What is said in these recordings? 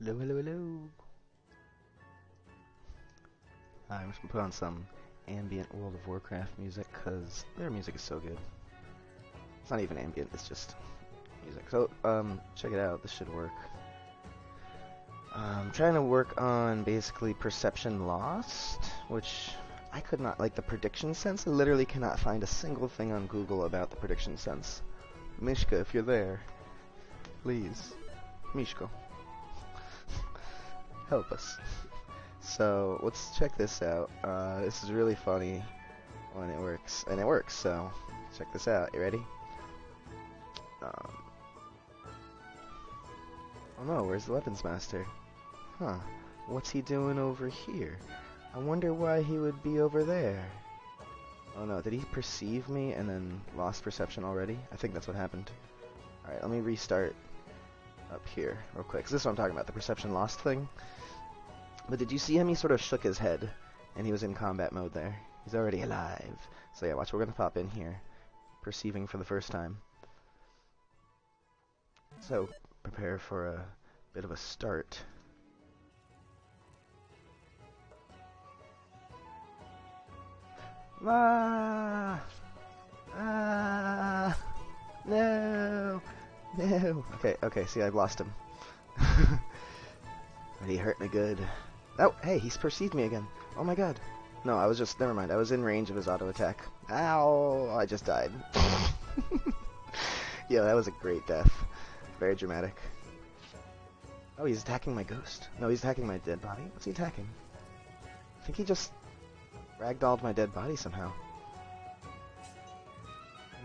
Hello, hello, hello. I'm just gonna put on some ambient World of Warcraft music because their music is so good. It's not even ambient, it's just music. So, check it out. This should work. I'm trying to work on basically perception lost, which I could not, like the prediction sense, I literally cannot find a single thing on Google about the prediction sense. Mishka, if you're there, please. Mishka, help us. So, let's check this out. This is really funny when it works. And it works, so check this out. You ready? Um, oh no, where's the weapons master? Huh. What's he doing over here? I wonder why he would be over there. Oh no, did he perceive me and then lost perception already? I think that's what happened. Alright, let me restart up here real quick. 'Cause this is what I'm talking about, the perception lost thing. But did you see him? He sort of shook his head and he was in combat mode there. He's already alive. So yeah, watch, we're gonna pop in here. Perceiving for the first time. So, prepare for a bit of a start. Ah! Ah! No! No! Okay, see, I've lost him. But he hurt me good. Oh, hey, he's perceived me again. Oh my god. No, I was just, never mind, I was in range of his auto attack. Ow! I just died. Yeah, that was a great death. Very dramatic. Oh, he's attacking my ghost. No, he's attacking my dead body. What's he attacking? I think he just ragdolled my dead body somehow.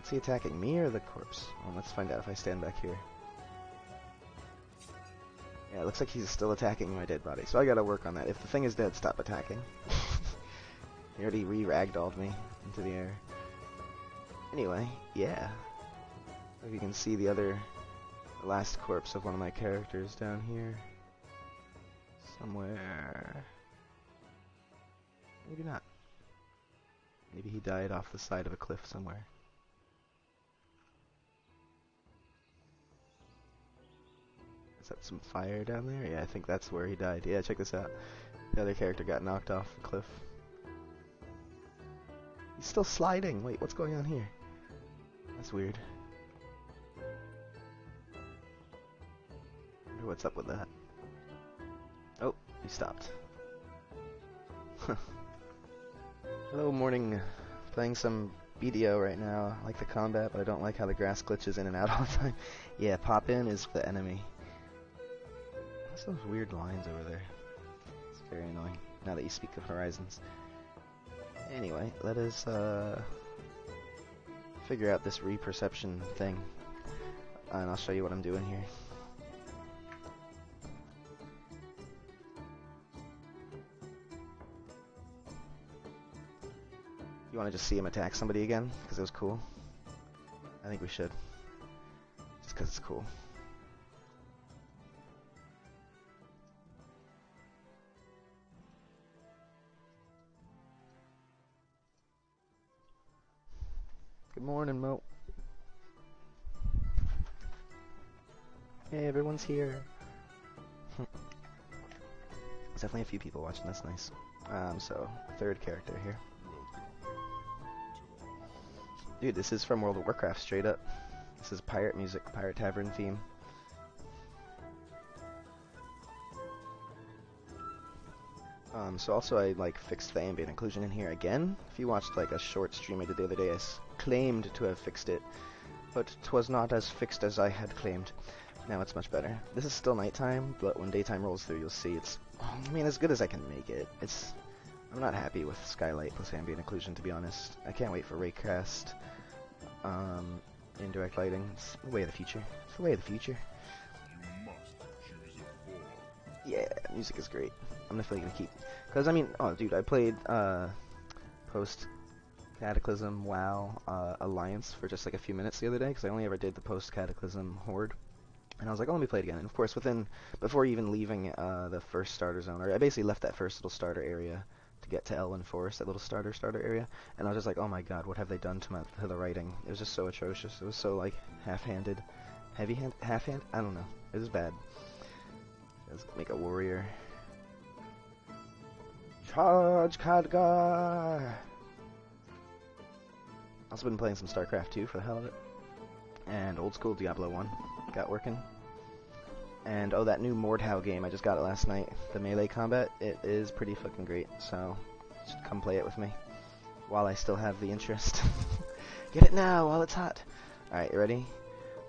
Is he attacking me or the corpse? Well, let's find out if I stand back here. Yeah, it looks like he's still attacking my dead body, so I gotta work on that. If the thing is dead, stop attacking. He already re-ragdolled me into the air. Anyway, yeah. If you can see the last corpse of one of my characters down here. Somewhere. Maybe not. Maybe he died off the side of a cliff somewhere. Is that some fire down there? Yeah, I think that's where he died. Yeah, check this out. The other character got knocked off the cliff. He's still sliding. Wait, what's going on here? That's weird. I wonder what's up with that. Oh, he stopped. Hello, morning. Playing some BDO right now. I like the combat, but I don't like how the grass glitches in and out all the time. Yeah, pop in is the enemy. What's those weird lines over there? It's very annoying, now that you speak of Horizons. Anyway, let us figure out this reperception thing. And I'll show you what I'm doing here. You want to just see him attack somebody again? Because it was cool? I think we should. Just because it's cool. Good morning, Mo. Hey, everyone's here. There's definitely a few people watching, that's nice. So, third character here. Dude, this is from World of Warcraft, straight up. This is pirate music, pirate tavern theme. So also I like fixed the ambient occlusion in here again. If you watched like a short stream I did the other day, I claimed to have fixed it, but 'twas not as fixed as I had claimed. Now it's much better. This is still nighttime, but when daytime rolls through, you'll see it's, I mean, as good as I can make it. I'm not happy with Skylight plus ambient occlusion, to be honest. I can't wait for Raycast. Indirect lighting. It's the way of the future. It's the way of the future. Yeah, music is great. I'm definitely gonna keep, because I mean, oh dude, I played post Cataclysm WoW Alliance for just like a few minutes the other day, because I only ever did the post Cataclysm Horde, and I was like, oh, let me play it again. And of course, before even leaving the first starter zone, or I basically left that first little starter area to get to Elwyn Forest, that little starter area, and I was just like, oh my god, what have they done to the writing? It was just so atrocious. It was so like half-handed, half-hand. I don't know. It was bad. Let's make a warrior. Charge, Khadgar! Also been playing some StarCraft 2 for the hell of it. And old school Diablo 1 got working. And oh, that new Mordhau game, I just got it last night. The melee combat, it is pretty fucking great. So, you should come play it with me while I still have the interest. Get it now while it's hot. Alright, you ready?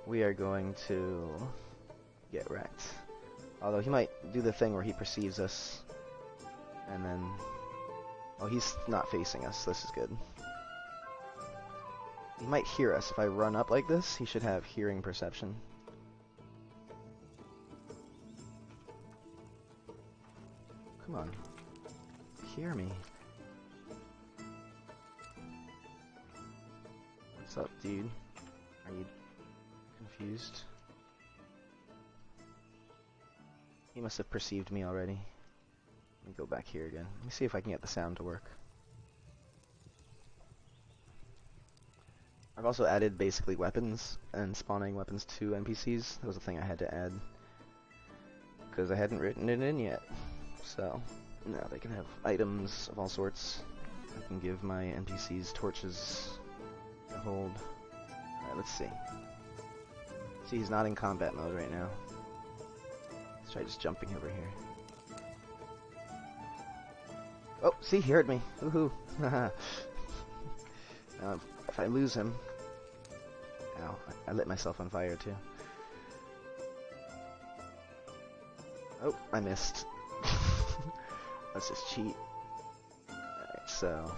We are going to get wrecked. Although he might do the thing where he perceives us. And then... Oh, he's not facing us. This is good. He might hear us. If I run up like this, he should have hearing perception. Come on. Hear me. What's up, dude? Are you confused? He must have perceived me already. Let me go back here again. Let me see if I can get the sound to work. I've also added basically weapons and spawning weapons to NPCs. That was a thing I had to add because I hadn't written it in yet. So now they can have items of all sorts. I can give my NPCs torches to hold. Alright, let's see. See, he's not in combat mode right now. Let's try just jumping over here. Oh, see, he heard me. Woohoo. Now, if I lose him... Ow, I lit myself on fire too. Oh, I missed. Let's just cheat. Alright, so...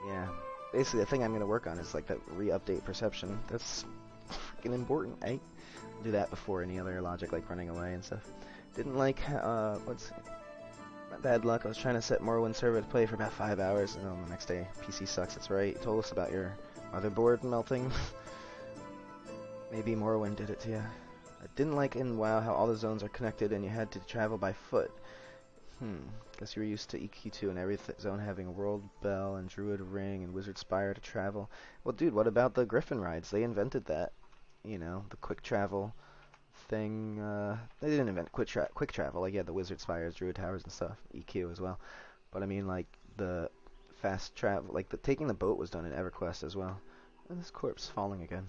Yeah. Basically, the thing I'm going to work on is like that re-update perception. That's freaking important, eh? I'll do that before any other logic like running away and stuff. Didn't like, what's... Bad luck, I was trying to set Morrowind server to play for about 5 hours, and then the next day, PC sucks, that's right. You told us about your motherboard melting. Maybe Morrowind did it to you. I didn't like in WoW how all the zones are connected and you had to travel by foot. Guess you were used to EQ2 and every zone having a World Bell and Druid Ring and Wizard Spire to travel. Well, dude, what about the Griffin rides? They invented that. You know, the quick travel thing. They didn't invent quick travel. Like, yeah, the Wizard Spires, Druid Towers and stuff. EQ as well. But I mean, like, the fast travel, like, taking the boat was done in EverQuest as well. And this corpse falling again.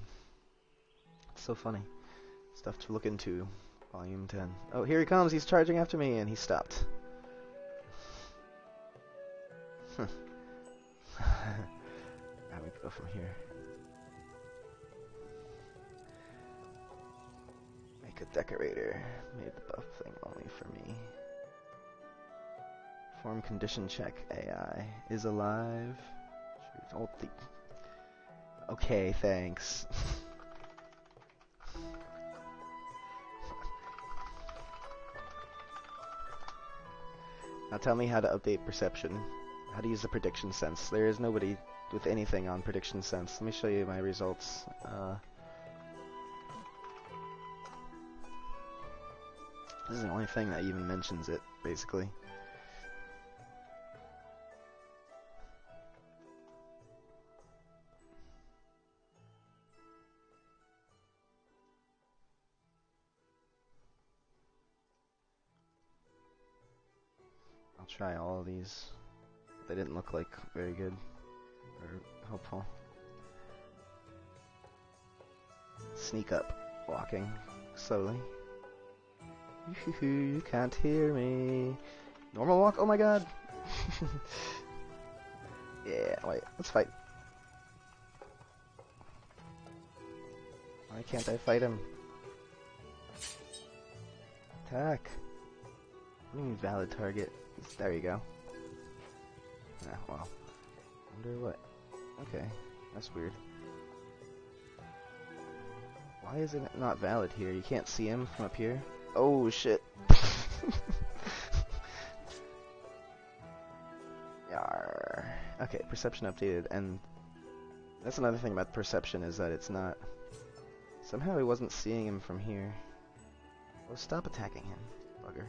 It's so funny. Stuff to look into. Volume 10. Oh, here he comes. He's charging after me, and he stopped. Now we go from here. Make a decorator. Made the buff thing only for me. Form condition check. AI is alive. Okay, thanks. Now tell me how to update perception. How to use the prediction sense. There is nobody with anything on prediction sense. Let me show you my results. This is the only thing that even mentions it, basically. I'll try all of these. They didn't look like very good or helpful. Sneak up, walking slowly. You can't hear me. Normal walk? Oh my god! Yeah, wait, let's fight. Why can't I fight him? Attack! What do you mean valid target? There you go. Ah, well. Wonder what? Okay, that's weird. Why is it not valid here? You can't see him from up here? Oh shit. Yarr. Okay, perception updated, and that's another thing about perception is that it's not... Somehow he wasn't seeing him from here. Oh, stop attacking him, bugger.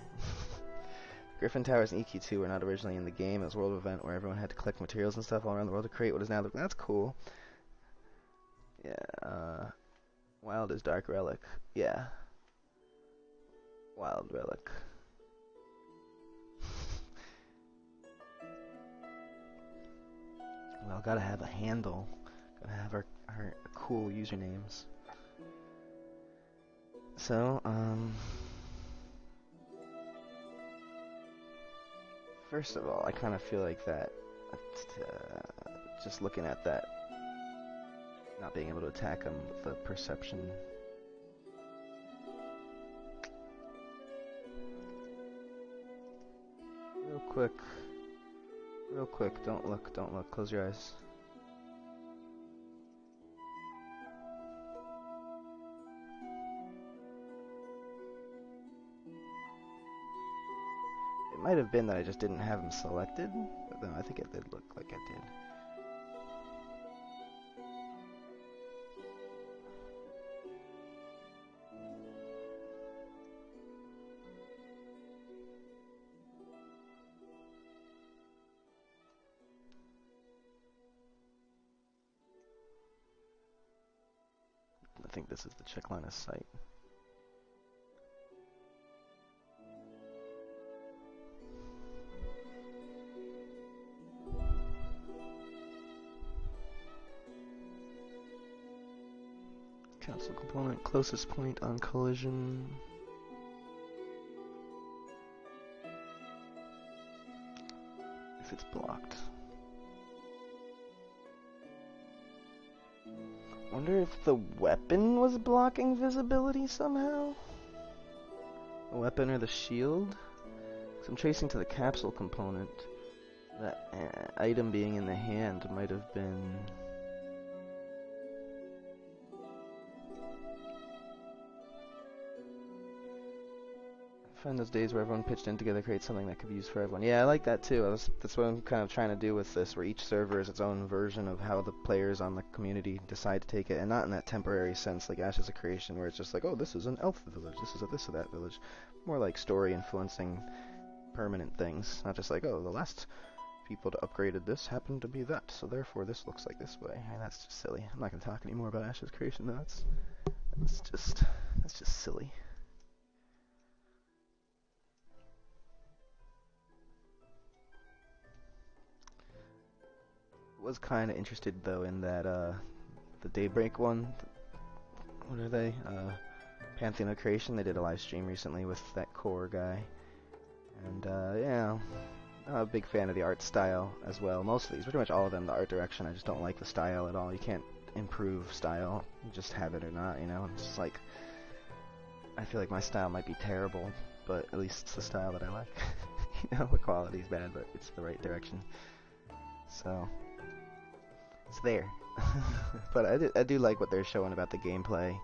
Griffin Towers and EQ2 were not originally in the game. It was a world event where everyone had to collect materials and stuff all around the world to create what is now the... That's cool. Yeah, Wild is Dark Relic. Yeah. Wild relic. Well, gotta have a handle. Gotta have our cool usernames. So, first of all, I kind of feel like that, just looking at that, not being able to attack him with the perception. Real quick, don't look, close your eyes. It might have been that I just didn't have him selected, but then I think it did look like I did. I think this is the check line of sight. Cancel component, closest point on collision. If it's blocked. Wonder if the weapon was blocking visibility somehow? The weapon or the shield? 'Cause I'm tracing to the capsule component. That item being in the hand might have been... Find those days where everyone pitched in together, create something that could be used for everyone. Yeah, I like that too. That's what I'm kind of trying to do with this, where each server is its own version of how the players on the community decide to take it, and not in that temporary sense like Ashes of Creation, where it's just like, oh, this is an elf village, this is a this or that village. More like story influencing permanent things, not just like, oh, the last people to upgraded this happened to be that, so therefore this looks like this way. And that's just silly. I'm not going to talk anymore about Ashes of Creation, though. That's just silly. Was kind of interested though in that the Daybreak one. What are they? Pantheon of Creation. They did a live stream recently with that core guy, and yeah, I'm a big fan of the art style as well. Most of these, pretty much all of them, the art direction. I just don't like the style at all. You can't improve style. You just have it or not. You know, it's just like I feel like my style might be terrible, but at least it's the style that I like. You know, the quality's bad, but it's the right direction. So. It's there. But I do like what they're showing about the gameplay,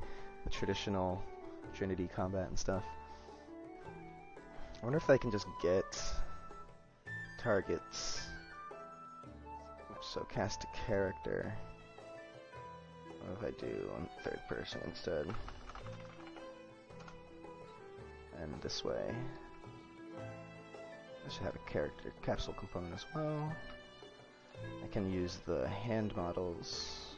the traditional Trinity combat and stuff. I wonder if I can just get targets. So cast a character. What if I do on third person instead? And this way. I should have a character capsule component as well. I can use the hand models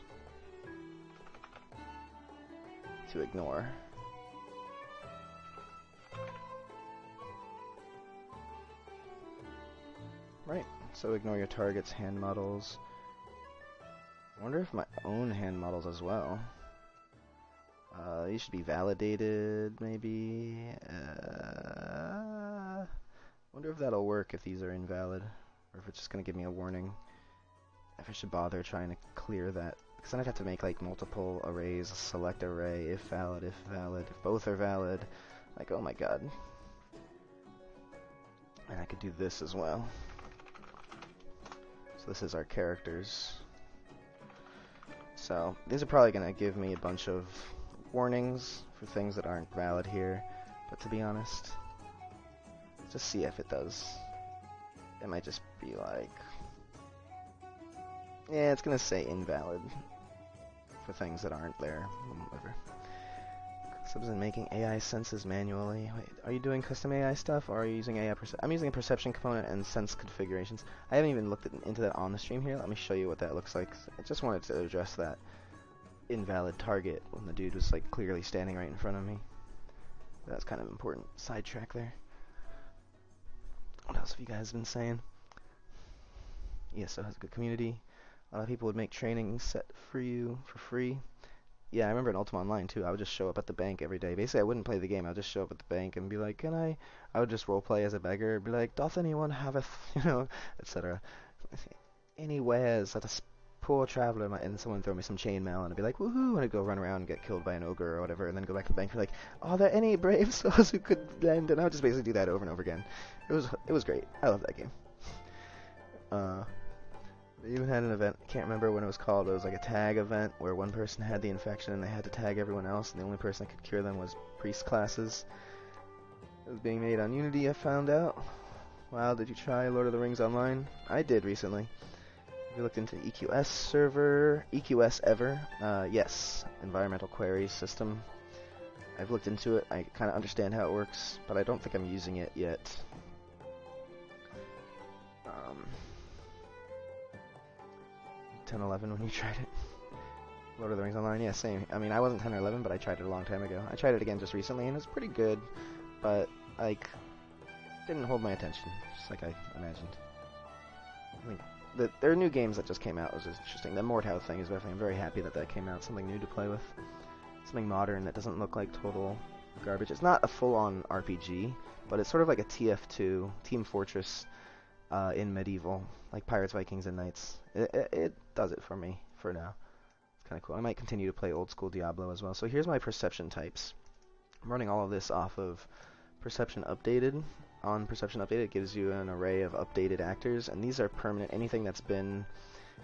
to ignore. Right, so ignore your target's hand models. I wonder if my own hand models as well. These should be validated, maybe. Wonder if that'll work if these are invalid, or if it's just gonna give me a warning. If I should bother trying to clear that, because then I'd have to make like multiple arrays, select array, if valid, if both are valid. Like, oh my god. And I could do this as well. So this is our characters. So these are probably going to give me a bunch of warnings for things that aren't valid here. But to be honest, just see if it does. It might just be like... Yeah, it's going to say invalid for things that aren't there. Whatever. Subs in making AI senses manually. Wait, are you doing custom AI stuff, or are you using AI? I'm using a perception component and sense configurations. I haven't even looked into that on the stream here. Let me show you what that looks like. I just wanted to address that invalid target when the dude was like clearly standing right in front of me. That's kind of important sidetrack there. What else have you guys been saying? ESO has a good community. A lot of people would make training set for you for free. Yeah, I remember in Ultima Online too. I would just show up at the bank every day. Basically, I wouldn't play the game. I would just show up at the bank and be like, "Can I?" I would just role play as a beggar. Be like, "Doth anyone have a, etc." Anywares, let us poor traveler, and someone would throw me some chainmail, and I'd be like, "Woohoo!" And I'd go run around and get killed by an ogre or whatever, and then go back to the bank and be like, "Are there any brave souls who could lend?" And I would just basically do that over and over again. It was great. I love that game. They even had an event, I can't remember when it was called, it was like a tag event where one person had the infection and they had to tag everyone else, and the only person that could cure them was priest classes. It was being made on Unity, I found out. Wow, did you try Lord of the Rings Online? I did recently. Have you looked into EQS server? EQS ever? Yes. Environmental Query System. I've looked into it, I kind of understand how it works, but I don't think I'm using it yet. 10, 11 when you tried it. Lord of the Rings Online, yeah, same. I mean, I wasn't 10 or 11, but I tried it a long time ago. I tried it again just recently, and it's pretty good, but, like, didn't hold my attention, just like I imagined. I think there are new games that just came out, which is interesting. The Mordhau thing is definitely, I'm very happy that came out, something new to play with. Something modern that doesn't look like total garbage. It's not a full-on RPG, but it's sort of like a TF2, Team Fortress, in medieval, like Pirates, Vikings, and Knights. It does it for me for now. It's kind of cool. I might continue to play old school Diablo as well. So here's my perception types. I'm running all of this off of Perception Updated. On Perception Updated, it gives you an array of updated actors, and these are permanent. Anything that's been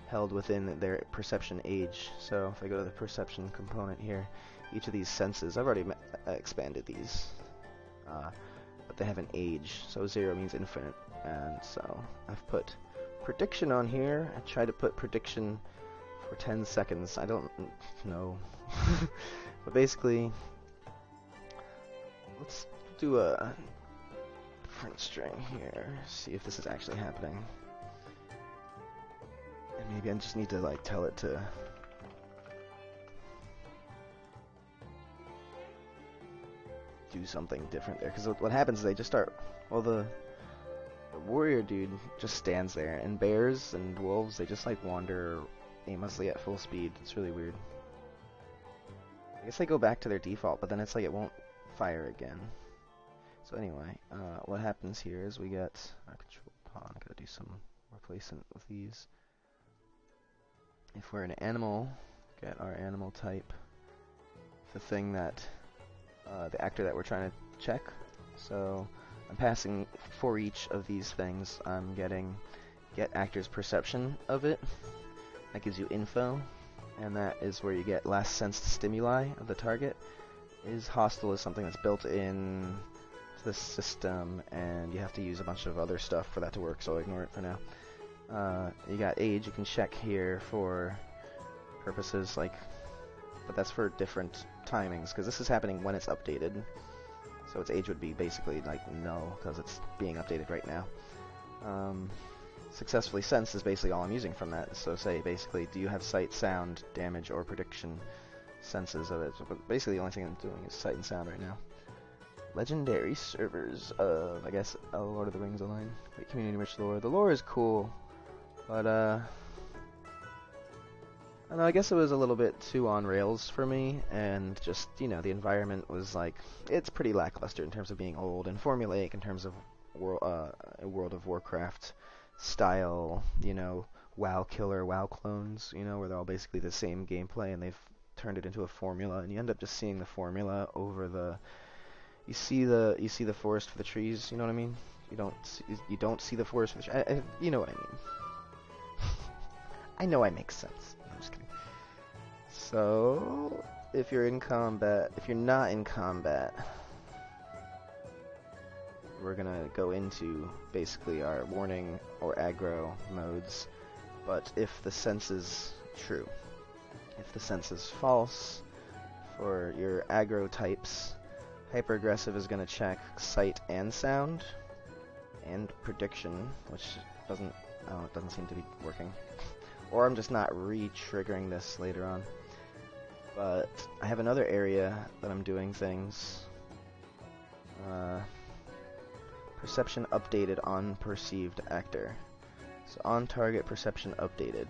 held within their perception age. So if I go to the perception component here, each of these senses, I've already expanded these, but they have an age. So 0 means infinite. And so I've put prediction on here. I tried to put prediction for 10 seconds. I don't know. But basically, let's do a different string here. See if this is actually happening. And maybe I just need to like tell it to do something different there. Because what happens is they just start, well, the warrior dude just stands there, and bears and wolves, they just like wander aimlessly at full speed. It's really weird. I guess they go back to their default, but then it's like it won't fire again. So anyway, what happens here is we get our control pawn. I gotta do some replacement with these. If we're an animal, get our animal type, the thing that the actor that we're trying to check. So I'm passing for each of these things. I'm getting get actor's perception of it. That gives you info, and that is where you get last sensed stimuli of the target. Is hostile is something that's built in to the system, and you have to use a bunch of other stuff for that to work, so I'll ignore it for now. You got age. You can check here for purposes like, but that's for different timings, because this is happening when it's updated. So its age would be basically like null, because it's being updated right now. Successfully sensed is basically all I'm using from that. So say basically, do you have sight, sound, damage, or prediction senses of it? So basically the only thing I'm doing is sight and sound right now. Legendary servers of, I guess, Lord of the Rings Online. Great community rich lore. The lore is cool, but I don't know, I guess it was a little bit too on rails for me, and just, you know, the environment was like, it's pretty lackluster in terms of being old, and formulaic in terms of World of Warcraft style, you know, WoW killer, WoW clones, you know, where they're all basically the same gameplay, and they've turned it into a formula, and you end up just seeing the formula over the, you see the forest for the trees, you know what I mean? You don't see the forest for the trees, you know what I mean. I know I make sense. I'm just kidding. So, if you're in combat, if you're not in combat, we're gonna go into basically our warning or aggro modes. But if the sense is true, if the sense is false, for your aggro types, hyper aggressive is gonna check sight and sound, and prediction, which doesn't, oh, it doesn't seem to be working. Or I'm just not re-triggering this later on. But I have another area that I'm doing things. Perception updated on perceived actor. So on target perception updated.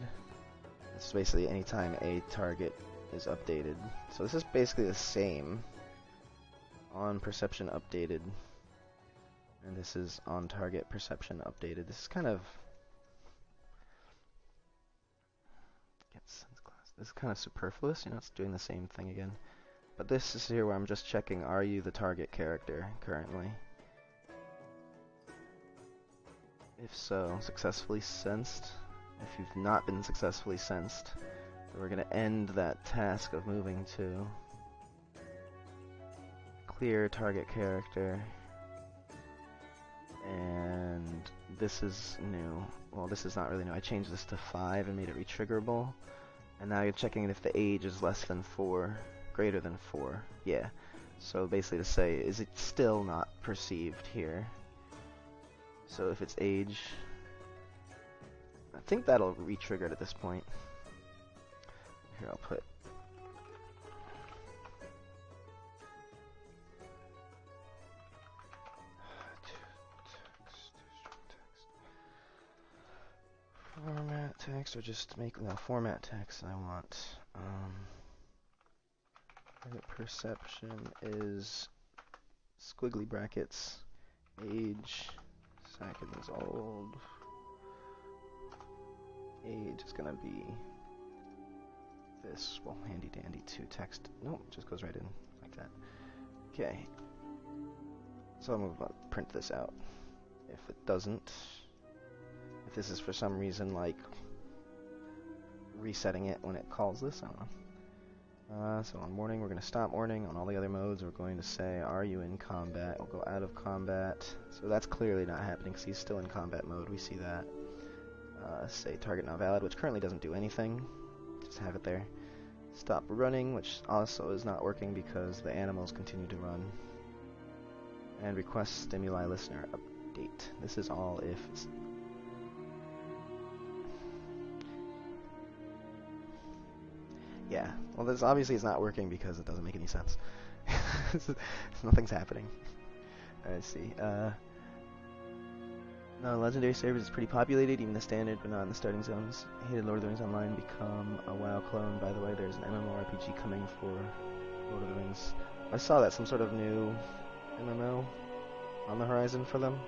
It's basically anytime a target is updated. So this is basically the same. On perception updated. And this is on target perception updated. This is kind of this is kind of superfluous, you know, it's doing the same thing again. But this is here where I'm just checking, are you the target character currently? If so, successfully sensed. If you've not been successfully sensed, then we're going to end that task of moving to clear target character. And this is new. Well, this is not really new. I changed this to 5 and made it retriggerable. And now you're checking if the age is less than 4, greater than 4. Yeah. So basically to say, is it still not perceived here? So if it's age, I think that'll re-trigger it at this point. Here, I'll put format text, or just make no format text. I want perception is squiggly brackets, age, seconds old. Age is gonna be this, well, handy dandy to text. Nope, just goes right in like that. Okay. So I'm about to print this out. If it doesn't, if this is for some reason like resetting it when it calls this, I don't know. So on morning, we're going to stop morning. On all the other modes, we're going to say, are you in combat? We'll go out of combat. So that's clearly not happening because he's still in combat mode. We see that. Say target not valid, which currently doesn't do anything. Just have it there. Stop running, which also is not working because the animals continue to run. And request stimuli listener update. This is all if it's... Yeah, well, this obviously is not working because it doesn't make any sense. Nothing's happening. Let's see. No, Legendary servers is pretty populated, even the standard, but not in the starting zones. Hated Lord of the Rings Online become a WoW clone. By the way, there's an MMORPG coming for Lord of the Rings. I saw that, some sort of new MMO on the horizon for them.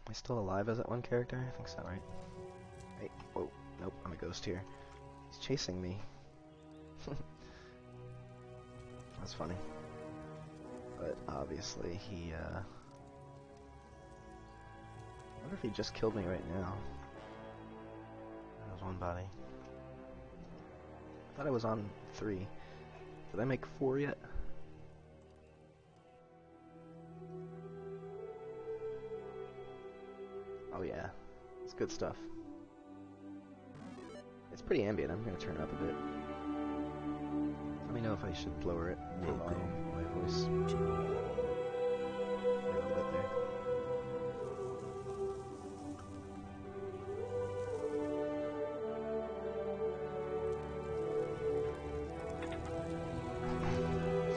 Am I still alive as that one character? I think so, right? Hey, whoa, nope, I'm a ghost here. He's chasing me. That's funny. But obviously he, I wonder if he just killed me right now. That was one body. I thought I was on 3. Did I make 4 yet? Oh yeah, it's good stuff. It's pretty ambient. I'm gonna turn it up a bit. Let me know if I should lower it. The volume, my voice. A little bit there.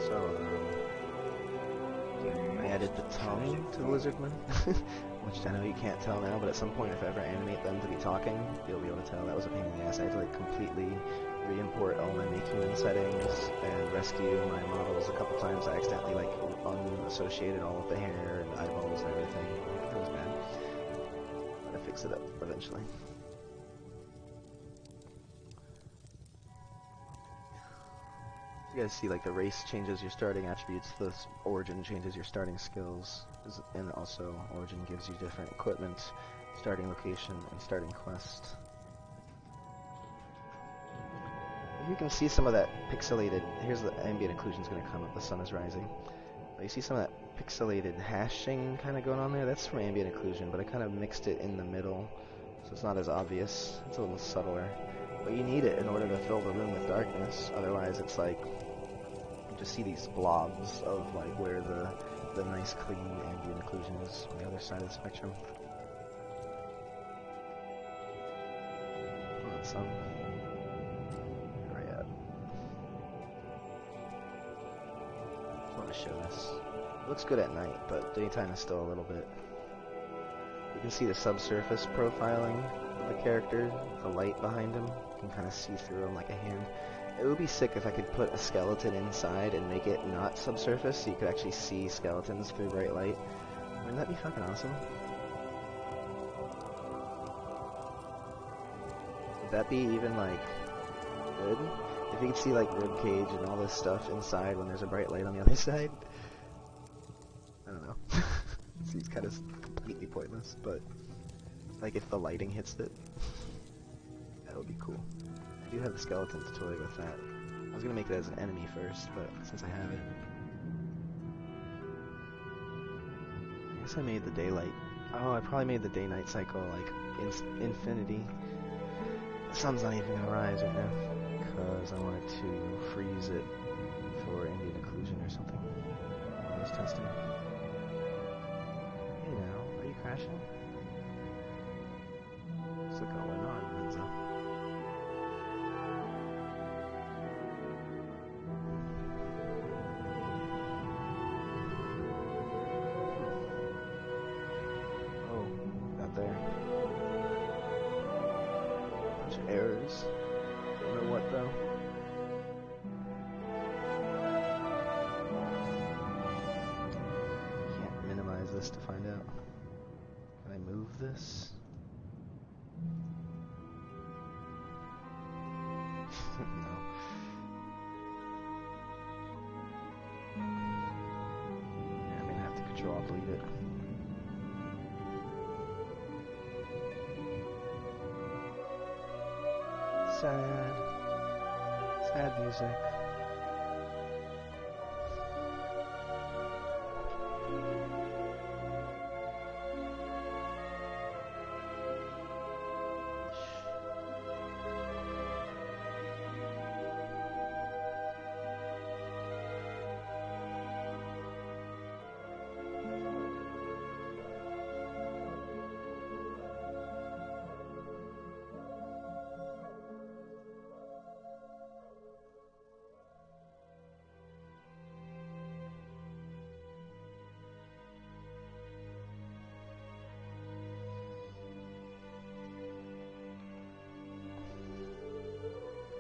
So, I added the tongue to the lizardmen, which I know you can't tell now, but at some point if I ever animate them to be talking, you'll be able to tell. That was a pain in the ass. I had to like completely re-import all my make human settings and rescue my models a couple times. I accidentally like unassociated all of the hair and eyeballs and everything. It was bad. But I fixed it up eventually. You guys see like the race changes your starting attributes, the origin changes your starting skills, and also origin gives you different equipment, starting location, and starting quest. You can see some of that pixelated, here's the ambient occlusion's going to come up, the sun is rising. But you see some of that pixelated hashing kind of going on there? That's from ambient occlusion, but I kind of mixed it in the middle, so it's not as obvious, it's a little subtler. But you need it in order to fill the room with darkness, otherwise it's like, you just see these blobs of like where the nice clean ambient occlusion is on the other side of the spectrum. to show this. It looks good at night, but daytime is still a little bit. You can see the subsurface profiling of the character, the light behind him. You can kind of see through him like a hand. It would be sick if I could put a skeleton inside and make it not subsurface, so you could actually see skeletons through bright light. Wouldn't that be fucking awesome? Would that be even, like, good? If you could see, like, ribcage and all this stuff inside when there's a bright light on the other side? I don't know. Seems kind of completely pointless, but, like, if the lighting hits it, that would be cool. I do have the skeleton to toy with that. I was gonna make it as an enemy first, but since I have it... I guess I made the daylight. Oh, I probably made the day-night cycle, like, infinity. The sun's not even gonna rise right now, because I wanted to freeze it for ambient occlusion or something. I was testing. Hey now, are you crashing? What's going on, Renzo? Oh, got there. Bunch of errors. Don't know what though. Can't minimize this to find out. Can I move this? No. Yeah, I'm gonna have to Control-Delete it. Sad. Sad music.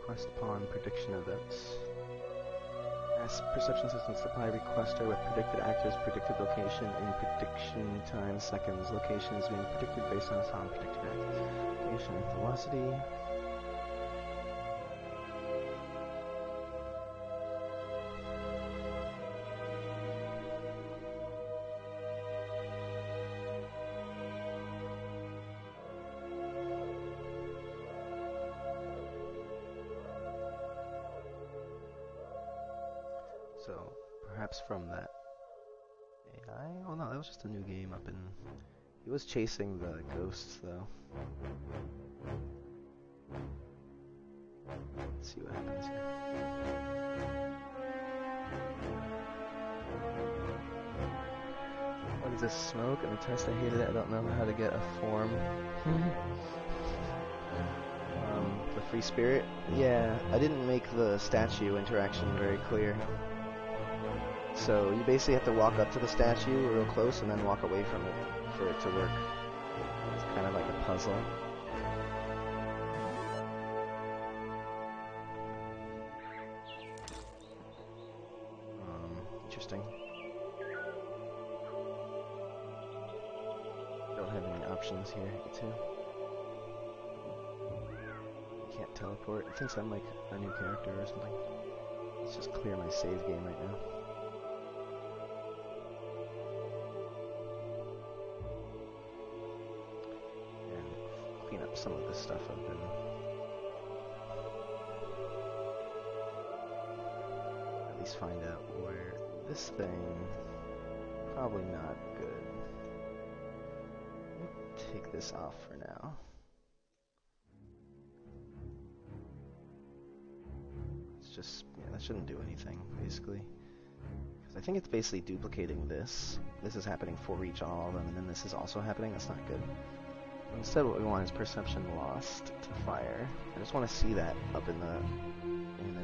Request upon prediction events. Ask perception system supply requester with predicted actors, predicted location, in prediction time seconds. Location is being predicted based on sound predicted actors. Location and velocity. So, perhaps from that AI? Oh no, that was just a new game up in... He was chasing the ghosts, though. Let's see what happens here. What is this, smoke? In the test I hated it, I don't know how to get a form. The free spirit? Yeah, I didn't make the statue interaction very clear. So you basically have to walk up to the statue real close and then walk away from it for it to work. It's kind of like a puzzle. Interesting. Don't have any options here, too. Can't teleport. It thinks I'm like a new character or something. Let's just clear my save game right now. Clean up some of this stuff I've been... At least find out where this thing... Probably not good. Let me take this off for now. It's just... yeah, that shouldn't do anything, basically. Because I think it's basically duplicating this. This is happening for each all of them, and then this is also happening. That's not good. Instead, what we want is perception lost to fire. I just want to see that up in the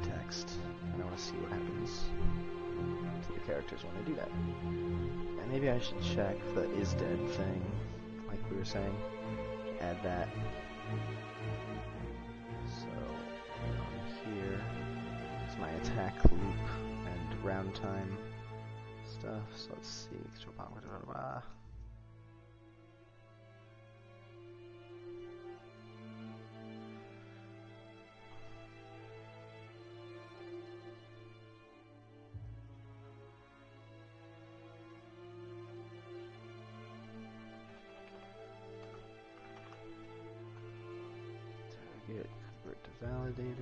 text, and I want to see what happens. to the characters when they do that. And maybe I should check the is dead thing, like we were saying. Add that. So on here is my attack loop and round time stuff. So let's see. Target, convert to validated.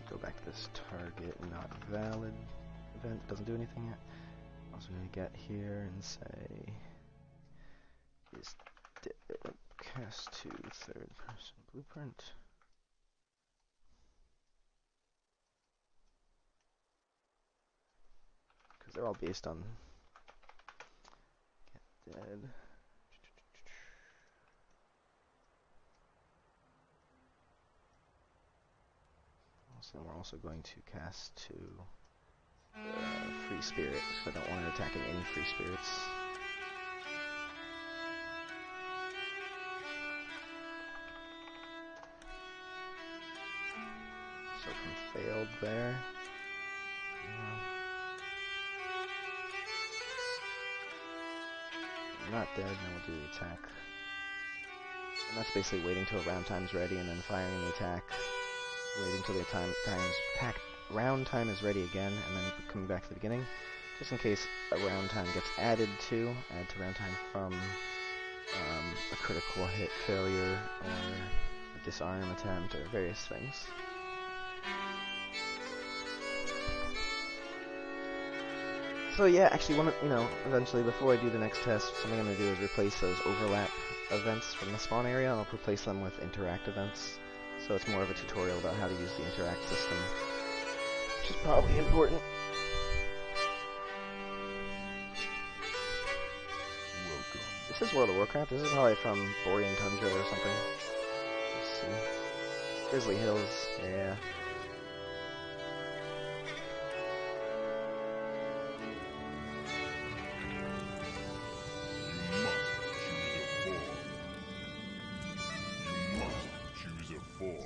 Go back to this target not valid event. Doesn't do anything yet. Also going to get here and say is cast to third person blueprint. Because they're all based on get dead. So we're also going to cast to free spirit, because I don't want it attacking any free spirits. So from failed there. Not dead, then we'll do the attack. And that's basically waiting till round time's ready and then firing the attack. Waiting till the round time is ready again, and then coming back to the beginning, just in case a round time gets added to. Add to round time from a critical hit failure or a disarm attempt or various things. So yeah, actually, eventually before I do the next test, something I'm going to do is replace those overlap events from the spawn area. I'll replace them with interact events. So it's more of a tutorial about how to use the interact system, which is probably important. Welcome. This is World of Warcraft. This is probably from Borean Tundra or something. Let's see. Grizzly Hills, yeah.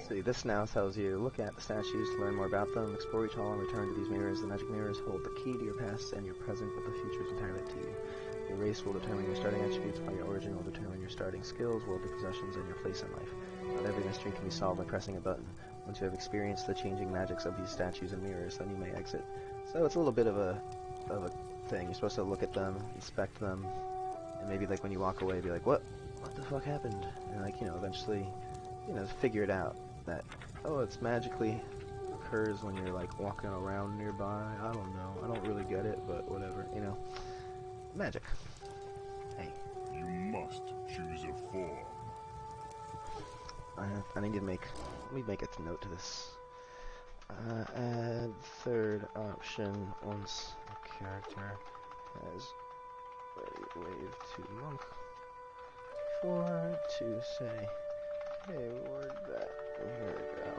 See, this now tells you, look at the statues to learn more about them, explore each hall and return to these mirrors. The magic mirrors hold the key to your past and your present, but the future is entirely up to you. Your race will determine your starting attributes, while your origin will determine your starting skills, worldly possessions, and your place in life. Not every mystery can be solved by pressing a button. Once you have experienced the changing magics of these statues and mirrors, then you may exit. So it's a little bit of a thing. You're supposed to look at them, inspect them, and maybe like when you walk away, be like, what the fuck happened? And like, eventually, figure it out. That, oh, it's magically occurs when you're like walking around nearby. I don't know. I don't really get it, but whatever, Magic. Hey. You must choose a form. I need to let me make a note to this. Add third option once a character has wave to monk. For to say, hey, where'd that? Here we go.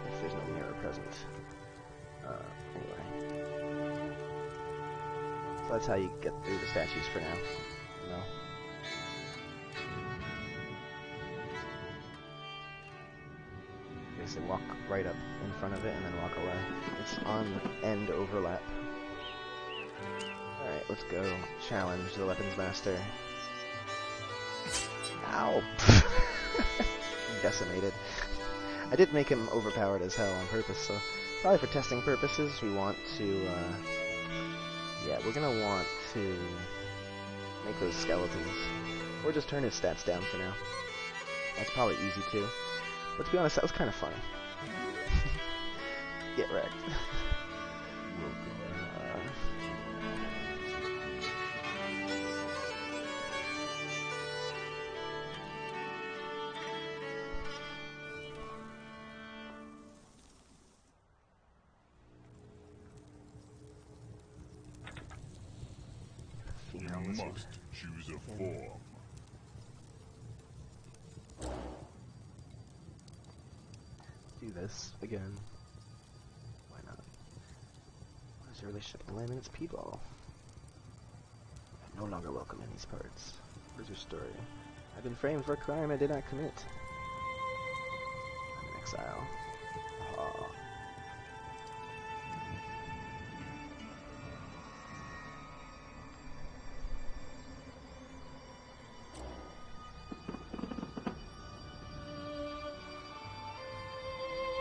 If there's no mirror present. Anyway. So that's how you get through the statues for now. Basically walk right up in front of it and then walk away. It's on end overlap. Alright, let's go challenge the weapons master. Ow! Decimated. I did make him overpowered as hell on purpose, so probably for testing purposes we want to, we're gonna want to make those skeletons. Or just turn his stats down for now. That's probably easy too. But to be honest, that was kind of fun. Get wrecked. must choose a form. Do this again. Why not? What is your relationship to Layman's people? I'm no longer welcome in these parts. What is your story? I've been framed for a crime I did not commit. I'm in exile. Ah.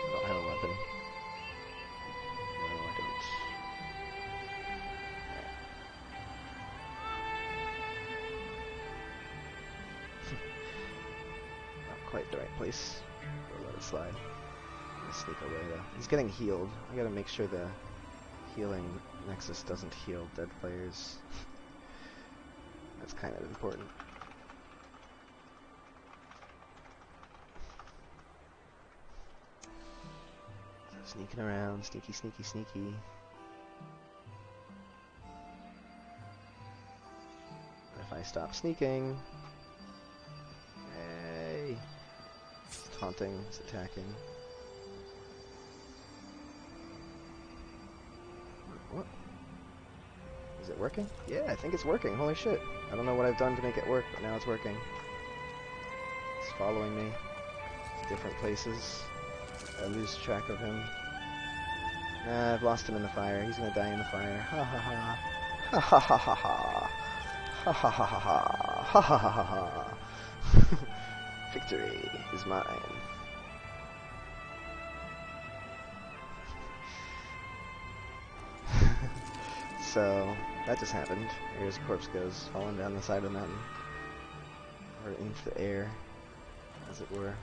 I don't have a weapon. No, I don't. Not quite the right place. We'll let it slide. I'm gonna sneak away though. He's getting healed. I gotta make sure the healing Nexus doesn't heal dead players. That's kind of important. So sneaking around, sneaky, sneaky, sneaky. But if I stop sneaking, hey, it's taunting, it's attacking. What? Is it working? Yeah, I think it's working. Holy shit. I don't know what I've done to make it work, but now it's working. It's following me to different places. I lose track of him. Nah, I've lost him in the fire. He's gonna die in the fire. Ha ha ha. Ha ha ha ha ha. Ha ha ha ha ha. Ha ha ha ha ha. Victory is mine. So, that just happened. Here's a corpse goes falling down the side of the mountain. Or into the air, as it were.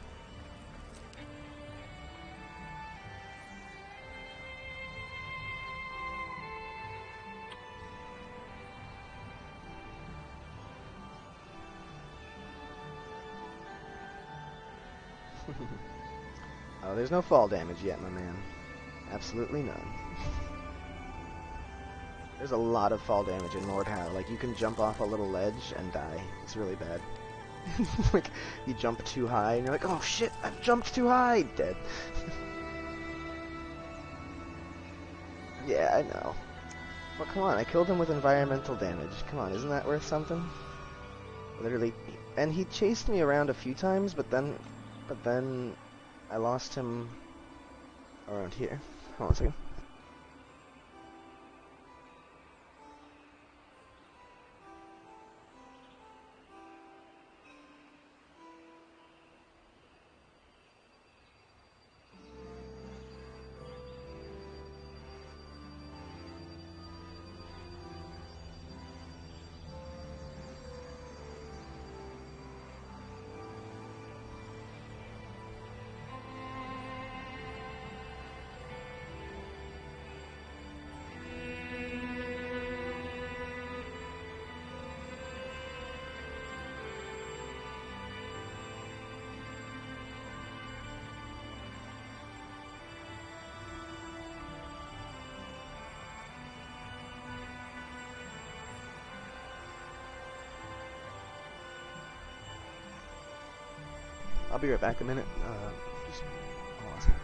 Oh, there's no fall damage yet, my man. Absolutely none. There's a lot of fall damage in Nordhau. Like, you can jump off a little ledge and die. It's really bad. Like, you jump too high, and you're like, oh shit, I've jumped too high! Dead. Yeah, I know. Well, come on, I killed him with environmental damage. Come on, isn't that worth something? Literally. And he chased me around a few times, but then I lost him around here. Hold on a second. I'll be right back in a minute. Just hold on a second.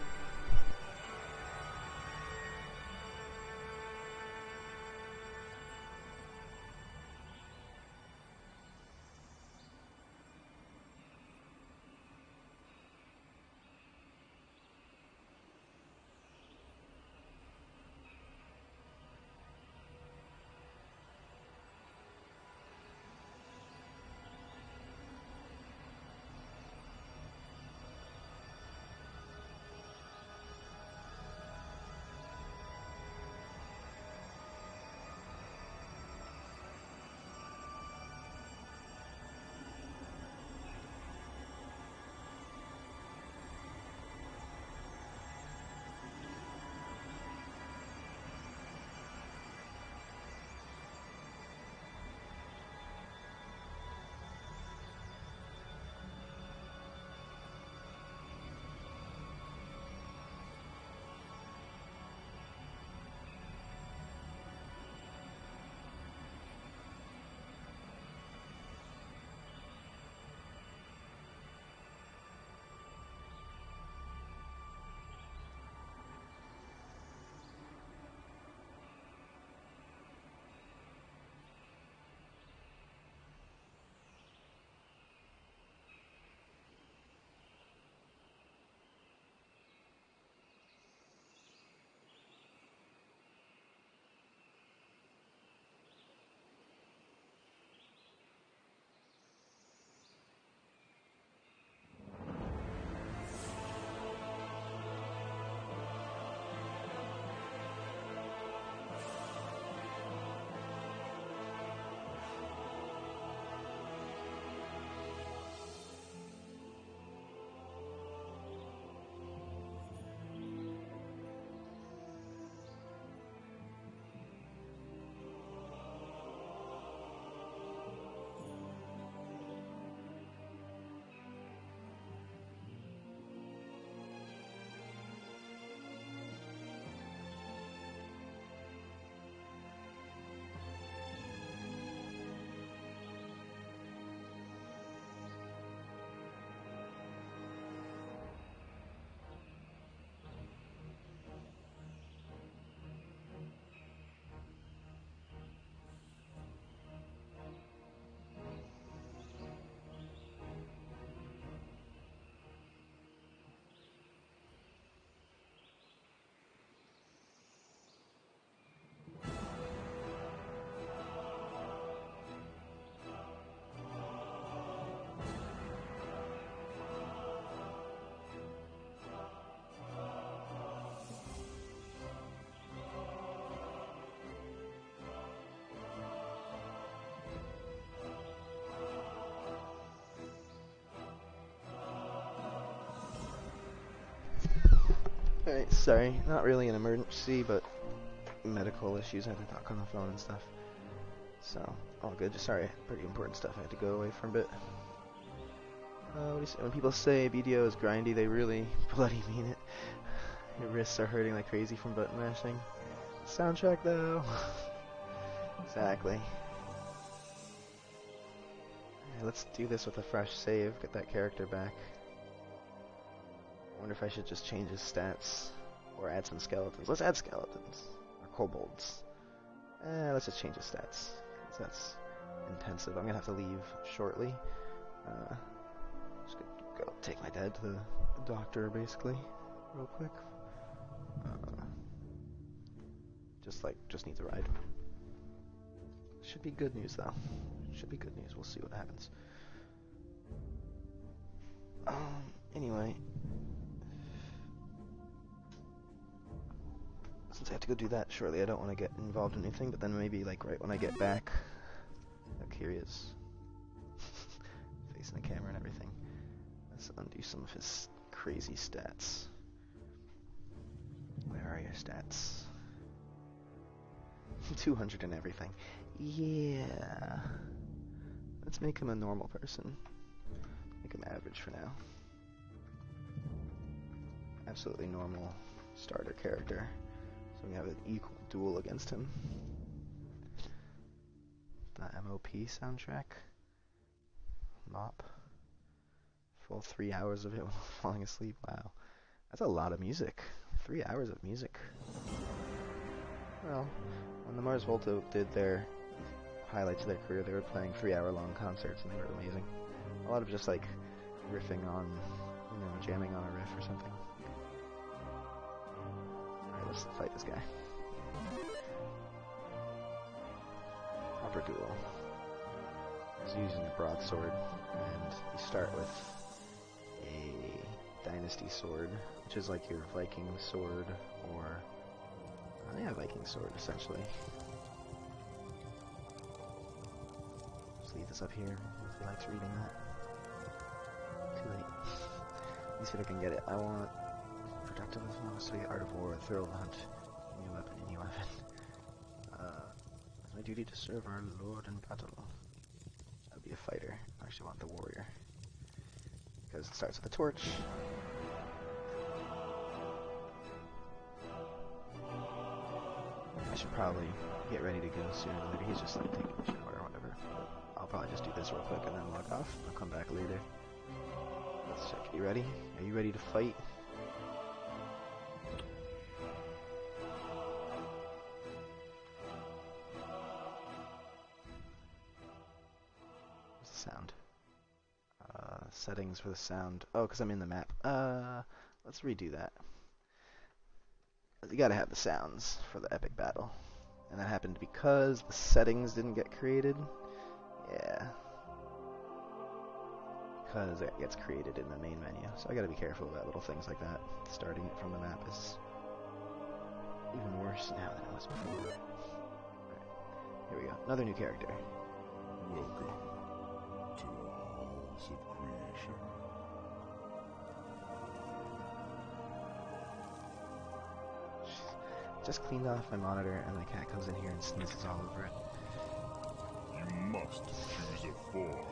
Alright, sorry. Not really an emergency, but medical issues. I had to talk on the phone and stuff. So, all good. Just sorry, pretty important stuff. I had to go away for a bit. What do you say? When people say BDO is grindy, they really bloody mean it. Your wrists are hurting like crazy from button mashing. Soundtrack, though. Exactly. Right, let's do this with a fresh save. Get that character back. I wonder if I should just change his stats. Or add some skeletons. Let's add skeletons. Or kobolds. Let's just change his stats. Because that's intensive. I'm going to have to leave shortly. Just gonna go take my dad to the doctor, basically. Real quick. Just needs a ride. Should be good news, though. Should be good news. We'll see what happens. Anyway. Since I have to go do that shortly, I don't want to get involved in anything, but then maybe, like, right when I get back... Look, here he is. Facing the camera and everything. Let's undo some of his crazy stats. Where are your stats? 200 and everything. Yeah. Let's make him a normal person. Make him average for now. Absolutely normal starter character. So we have an equal duel against him. The MOP soundtrack. Mop. Full 3 hours of it while falling asleep. Wow. That's a lot of music. 3 hours of music. Well, when the Mars Volta did their highlights of their career, they were playing 3-hour-long concerts and they were amazing. A lot of just like riffing on, you know, jamming on a riff or something. Alright, let's fight this guy. Upper duel. He's using a broadsword, and you start with a dynasty sword, which is like your Viking sword, or yeah, Viking sword, essentially. Just leave this up here if he likes reading that. Too late. Let me see if I can get it. I want productive as well, so art of war, thrill of the hunt, new weapon, new weapon. It's my duty to serve our lord in battle. I would be a fighter. I actually want the warrior. Because it starts with a torch. I should probably get ready to go sooner than later. He's just like taking a shower or whatever. But I'll probably just do this real quick and then log off. I'll come back later. Let's check. You ready? Are you ready to fight? What's the sound? Settings for the sound. Oh, because I'm in the map. Let's redo that. You gotta have the sounds for the epic battle. And that happened because the settings didn't get created. Yeah. Because it gets created in the main menu. So I gotta be careful about little things like that. Starting it from the map is even worse now than it was before. Right. Here we go. Another new character. Welcome to the halls of creation. Just cleaned off my monitor and my cat comes in here and sneezes all over it. You must choose a form.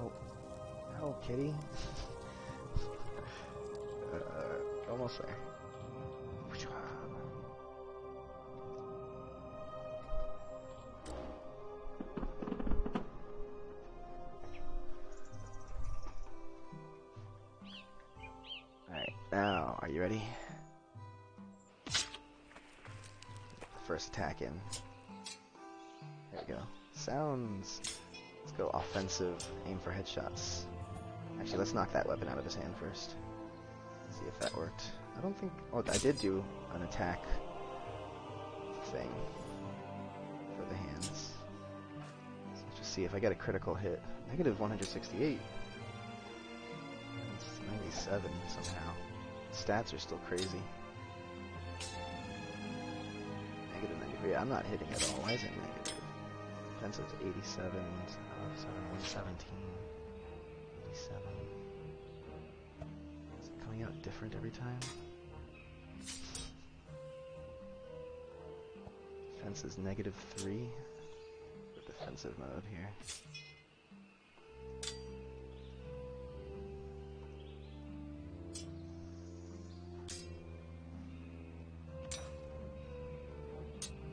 Oh, no, kitty. Almost there. Alright, now, are you ready? First attack in. There we go. Sounds. Let's go offensive, aim for headshots. Actually, let's knock that weapon out of his hand first. See if that worked. I don't think... Oh, I did do an attack thing for the hands. So let's just see if I get a critical hit. Negative 168. It's 97 somehow. Stats are still crazy. Negative 93. I'm not hitting at all. Why is it negative? Defensive 87, 117. 87. Is it coming out different every time? Defense is -3. The defensive mode here.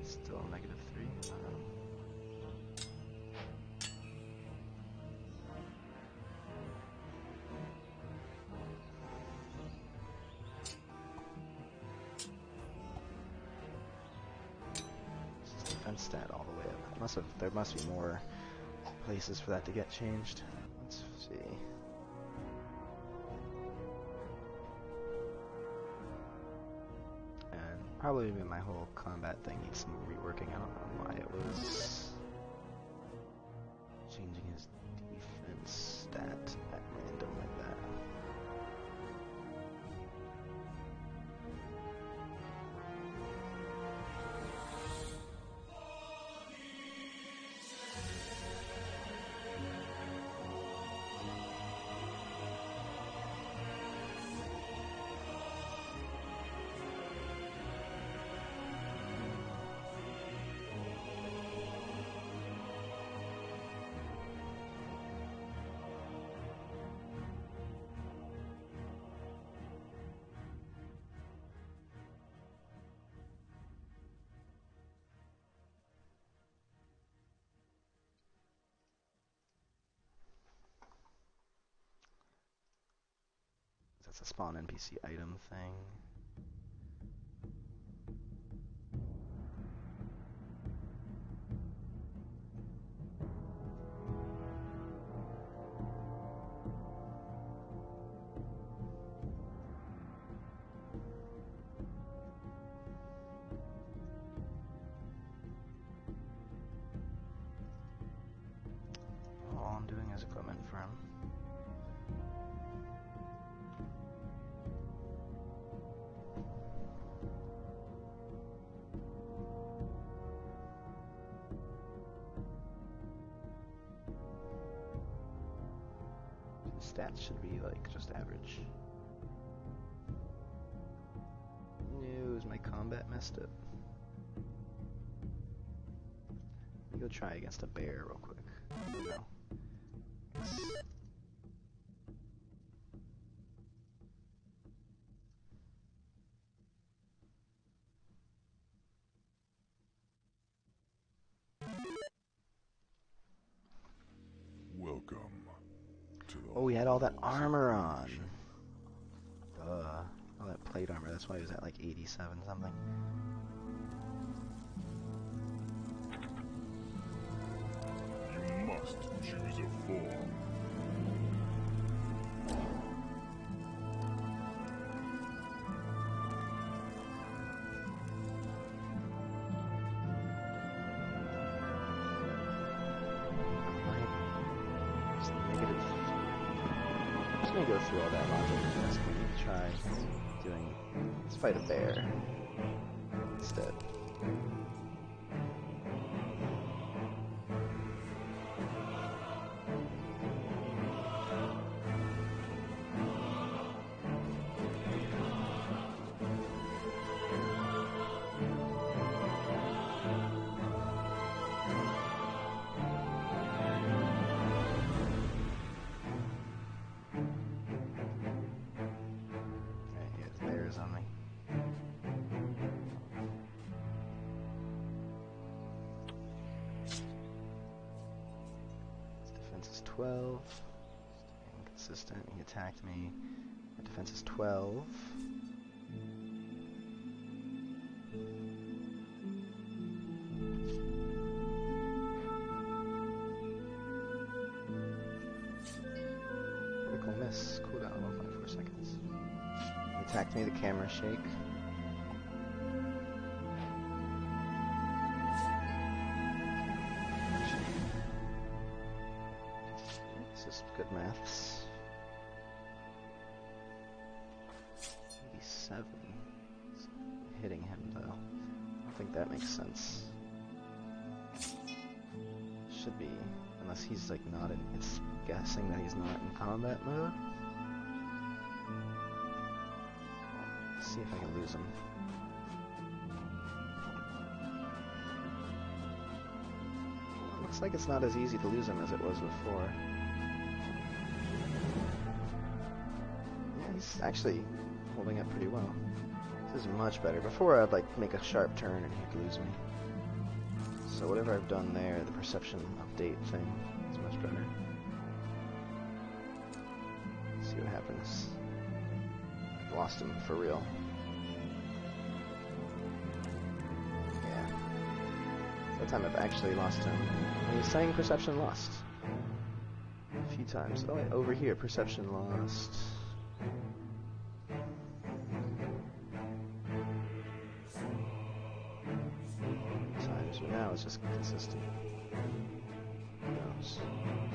Still -3. Defense stat all the way up. There must be more places for that to get changed. Let's see. And probably my whole combat thing needs some reworking. I don't know why it was changing his defense stat at random like that. That's a spawn NPC item thing. All I'm doing is equipment for him. Stats should be like just average. No, is my combat messed up? Let me go try against a bear real quick. No. Welcome to the Oh, he had all that armor on. All that plate armor. That's why he was at like 87 something. You must choose a form. I'm just gonna go through all that logic and just try doing. Let's fight a bear instead. On me. His defense is 12. Inconsistent. He attacked me. My defense is 12. Critical miss. Cooldown 1.4 seconds. He attacked me. The camera shake. This is good maths. 87. It's hitting him though. I don't think that makes sense. Should be, Unless he's like not in, it's guessing that he's not in combat mode. Let's see if I can lose him. Looks like it's not as easy to lose him as it was before. Yeah, he's actually holding up pretty well. This is much better. Before I'd like make a sharp turn and he'd lose me. So whatever I've done there, the perception update thing, is much better. Let's see what happens. I've lost him for real. Yeah. That time I've actually lost him. And he's saying perception lost. A few times. Oh wait, over here, perception lost. Now it's just consistent. Who knows?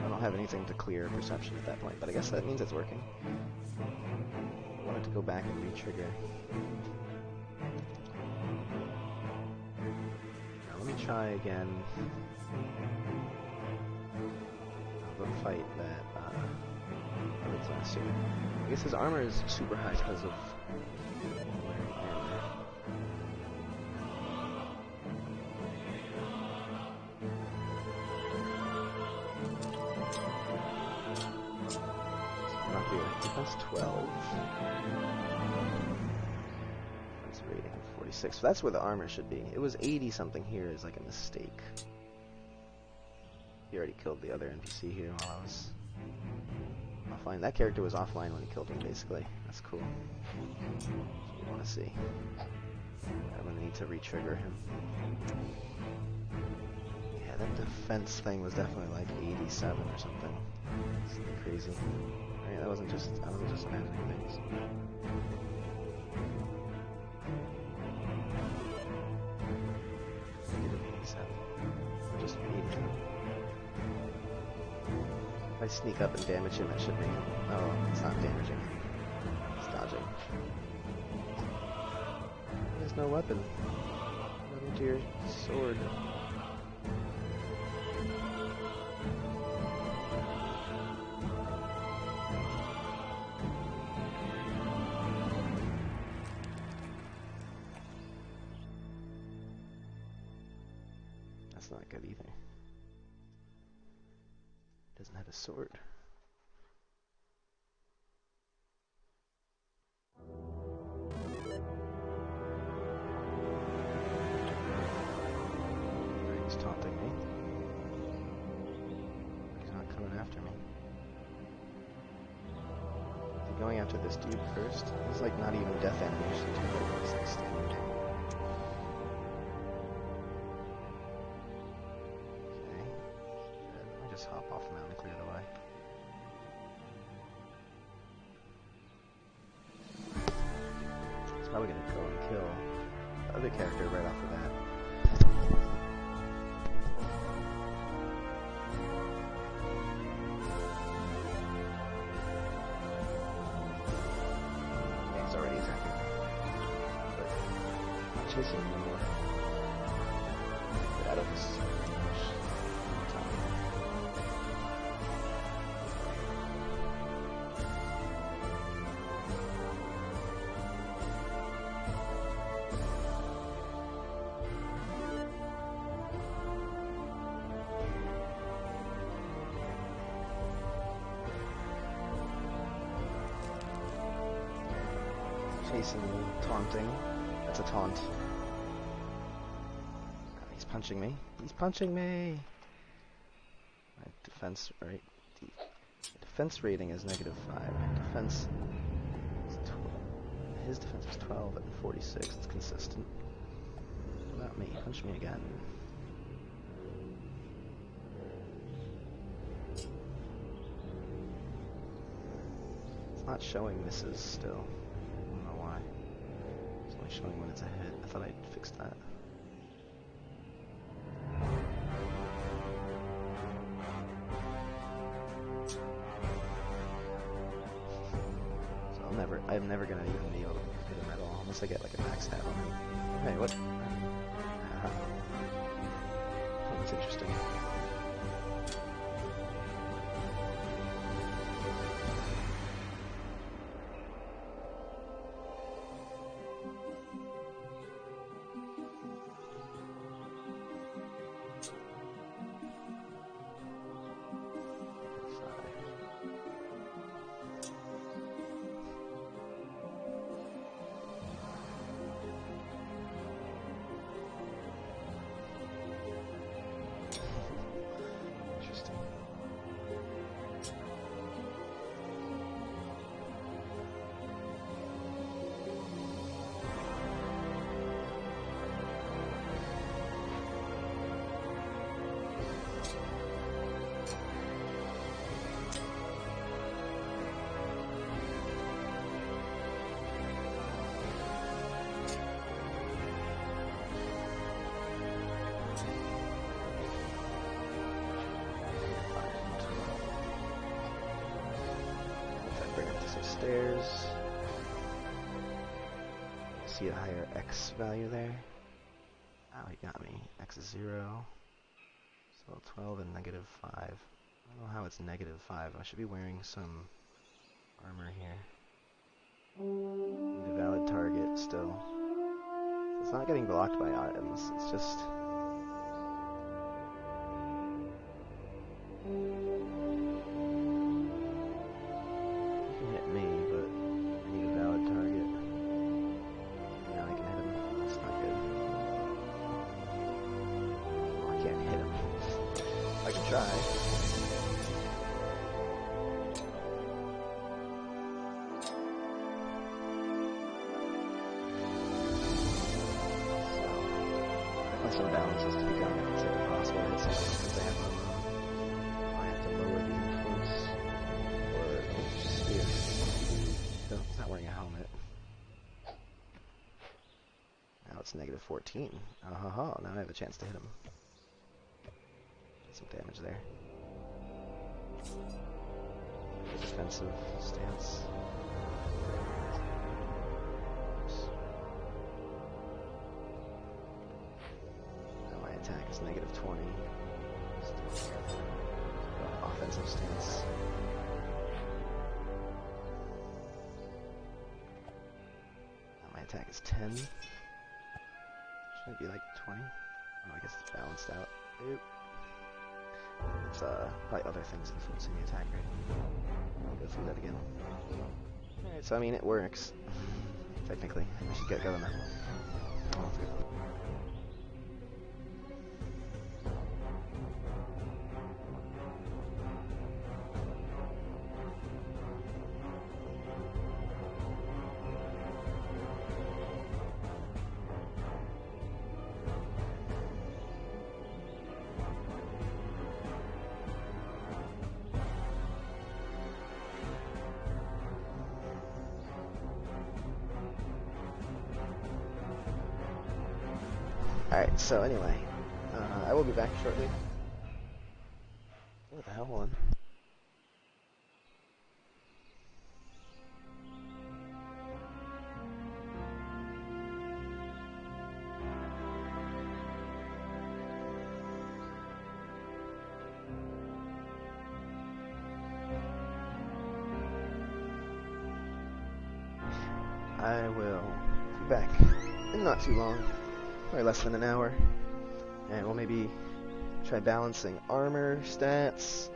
I don't have anything to clear perception at that point, but I guess that means it's working. I wanted to go back and re-trigger. Now let me try again. I'll go fight that other class here. I guess his armor is super high because of wearing armor. Defense 12. Defense rating 46. So that's where the armor should be. It was 80 something here is like a mistake. He already killed the other NPC here while I was offline. That character was offline when he killed him, basically. That's cool. That's what we want to see. I'm going to need to re-trigger him. Yeah, that defense thing was definitely like 87 or something. It's crazy. Right, I wasn't just imagining things. Negative 87. Or just 87. If I sneak up and damage him, that should make him... Oh, it's not damaging him. It's dodging. There's no weapon. What into your sword? That's not good either. Doesn't have a sword. He's taunting me. He's not coming after me. Is he going after this dude first? He's like not even death animation to it. He's like standing there. Just hop off the mountain and clear the way. He's probably gonna go and kill the other character right off the bat. Yeah, he's already attacking. But I'm chasing him anymore. Get out of this. Chasing me, taunting. That's a taunt. He's punching me. He's punching me! My defense, right? Defense rating is -5. My defense is 12. His defense is 12 and 46. It's consistent. What about me? Punch me again. It's not showing misses still. Showing when it's a hit. I thought I'd fixed that. So I'm never gonna even be able to hit him at all unless I get like a max stat on him. Hey, what? Oh, that's interesting. upstairs. See a higher X value there. Oh, he got me. X is 0. So 12 and -5. I don't know how it's -5. I should be wearing some armor here. Need a valid target still. It's not getting blocked by items. It's just... You can hit me, but I need a valid target. Yeah, I can hit him. It's not good. Oh, I can't hit him. I can try. Some balances to be done. It's like impossible to hit someone because they have I have to lower the influence or spear. No, he's not wearing a helmet. Now it's -14. Now I have a chance to hit him. Get some damage there. A defensive stance. Attack is -20. Offensive stance. Now my attack is 10. Should it be like 20? Oh, I guess it's balanced out. Oop. It's probably other things influencing the attack rate. I'll go through that again. Alright, so I mean it works. Technically. I should get going now. Oh, that's good. Alright, so anyway, I will be back shortly. What the hell, hold on. I will be back in not too long. Probably less than an hour, and we'll maybe try balancing armor stats,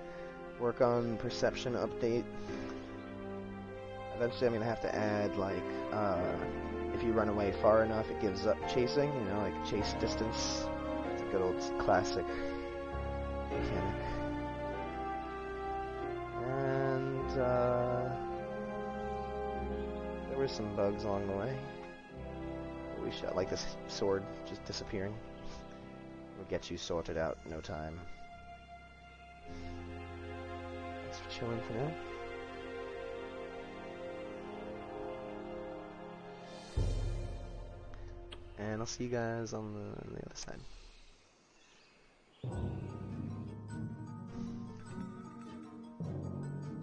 work on perception update. Eventually I'm going to have to add, like, if you run away far enough it gives up chasing, you know, like chase distance. It's a good old classic mechanic. And, there were some bugs along the way. We shot like this sword just disappearing. We'll get you sorted out in no time. Thanks for chilling for now. And I'll see you guys on the other side.